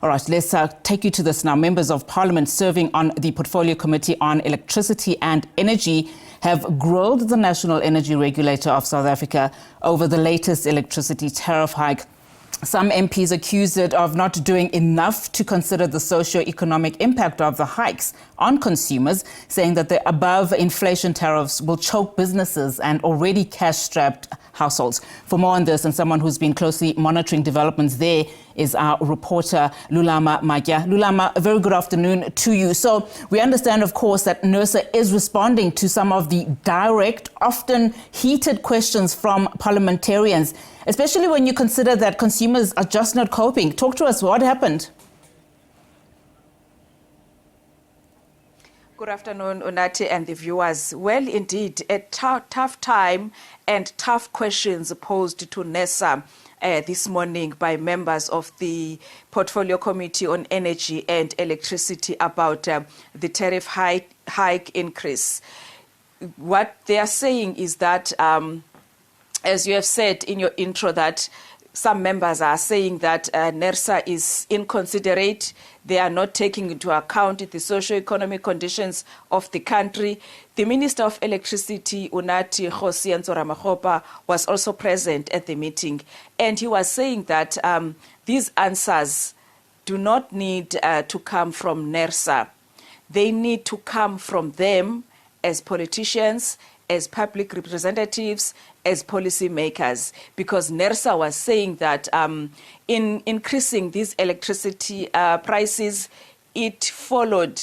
All right, let's take you to this now. Members of Parliament serving on the Portfolio Committee on Electricity and Energy have grilled the National Energy Regulator of South Africa over the latest electricity tariff hike. Some MPs accused it of not doing enough to consider the socio-economic impact of the hikes on consumers, saying that the above-inflation tariffs will choke businesses and already cash-strapped households. For more on this, and someone who's been closely monitoring developments there, is our reporter Lulama Matya. Lulama, a very good afternoon to you. So we understand, of course, that Nersa is responding to some of the direct, often heated questions from parliamentarians, especially when you consider that consumers are just not coping. Talk to us. What happened? Good afternoon, Unati and the viewers. Well, indeed, a tough time and tough questions posed to Nersa this morning by members of the Portfolio Committee on Energy and Electricity about the tariff hike increase. What they are saying is that, as you have said in your intro, that some members are saying that Nersa is inconsiderate. They are not taking into account the socio-economic conditions of the country. The Minister of Electricity, Unati Ramokgopa, was also present at the meeting. And he was saying that these answers do not need to come from Nersa. They need to come from them as politicians, as public representatives, as policymakers, because Nersa was saying that in increasing these electricity prices, it followed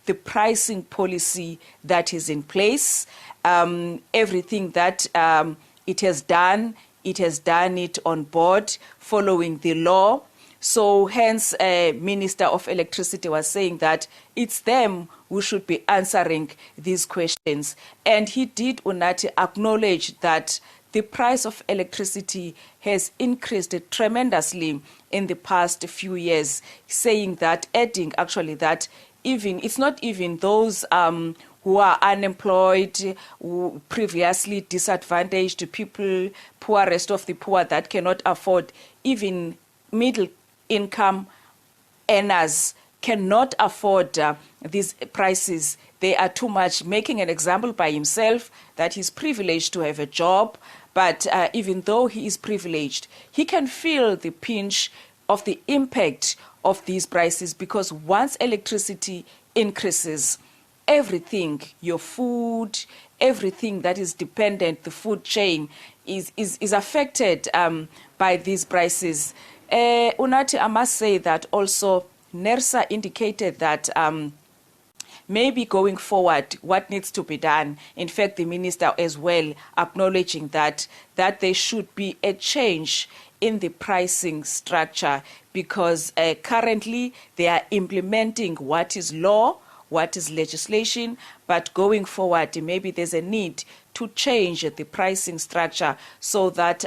the pricing policy that is in place. Everything that it has done it on board, following the law. So hence, Minister of Electricity was saying that it's them who should be answering these questions. And he did, Unati, acknowledge that the price of electricity has increased tremendously in the past few years, saying that, adding actually that it's not even those who are unemployed, who previously disadvantaged people, poorest of the poor that cannot afford, even middle income earners cannot afford these prices. They are too much, making an example by himself that he's privileged to have a job, but even though he is privileged, he can feel the pinch of the impact of these prices, because once electricity increases, everything, your food, everything that is dependent, the food chain, is affected by these prices. Unati, I must say that also Nersa indicated that maybe going forward, what needs to be done, in fact, the minister as well acknowledging that there should be a change in the pricing structure, because currently they are implementing what is law, what is legislation, but going forward, maybe there's a need to change the pricing structure so that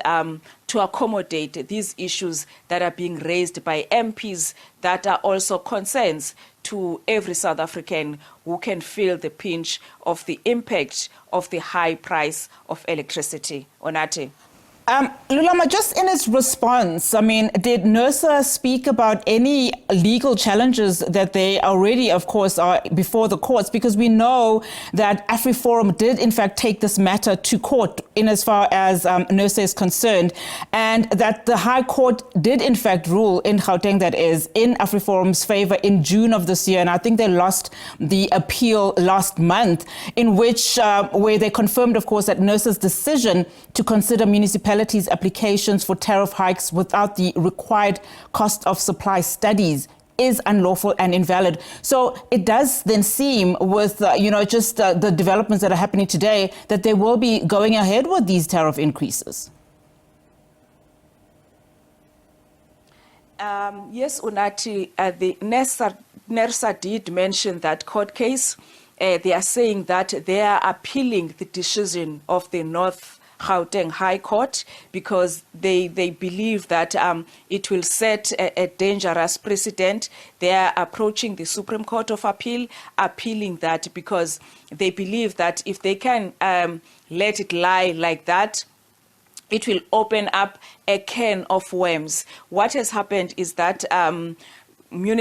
to accommodate these issues that are being raised by MPs that are also concerns to every South African who can feel the pinch of the impact of the high price of electricity. Onati. Lulama, just in its response, I mean, did Nersa speak about any legal challenges that they already, of course, are before the courts? Because we know that AfriForum did, in fact, take this matter to court in as far as Nersa is concerned, and that the High Court did, in fact, rule in Gauteng, that is, in AfriForum's favor in June of this year. And I think they lost the appeal last month, in which, where they confirmed, of course, that Nersa's decision to consider municipalities' applications for tariff hikes without the required cost of supply studies is unlawful and invalid. So it does then seem, with the developments that are happening today, that they will be going ahead with these tariff increases. Yes, Unati, the Nersa did mention that court case. They are saying that they are appealing the decision of the North Gauteng High Court, because they believe that it will set a dangerous precedent. They are approaching the Supreme Court of Appeal, appealing that, because they believe that if they can let it lie like that, it will open up a can of worms. What has happened is that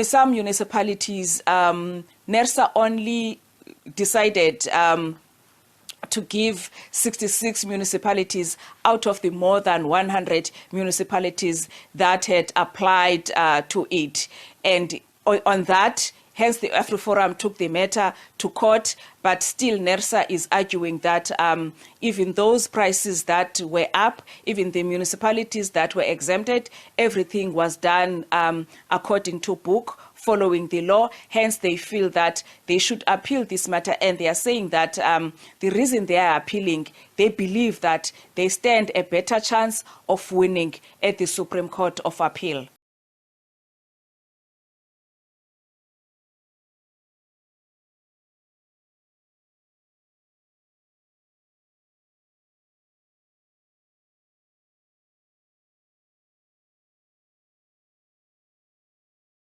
some municipalities, Nersa only decided to give 66 municipalities out of the more than 100 municipalities that had applied to it. And on that, hence the AfriForum took the matter to court, but still Nersa is arguing that even those prices that were up, even the municipalities that were exempted, everything was done according to book, following the law. Hence, they feel that they should appeal this matter, and they are saying that the reason they are appealing, they believe that they stand a better chance of winning at the Supreme Court of Appeal.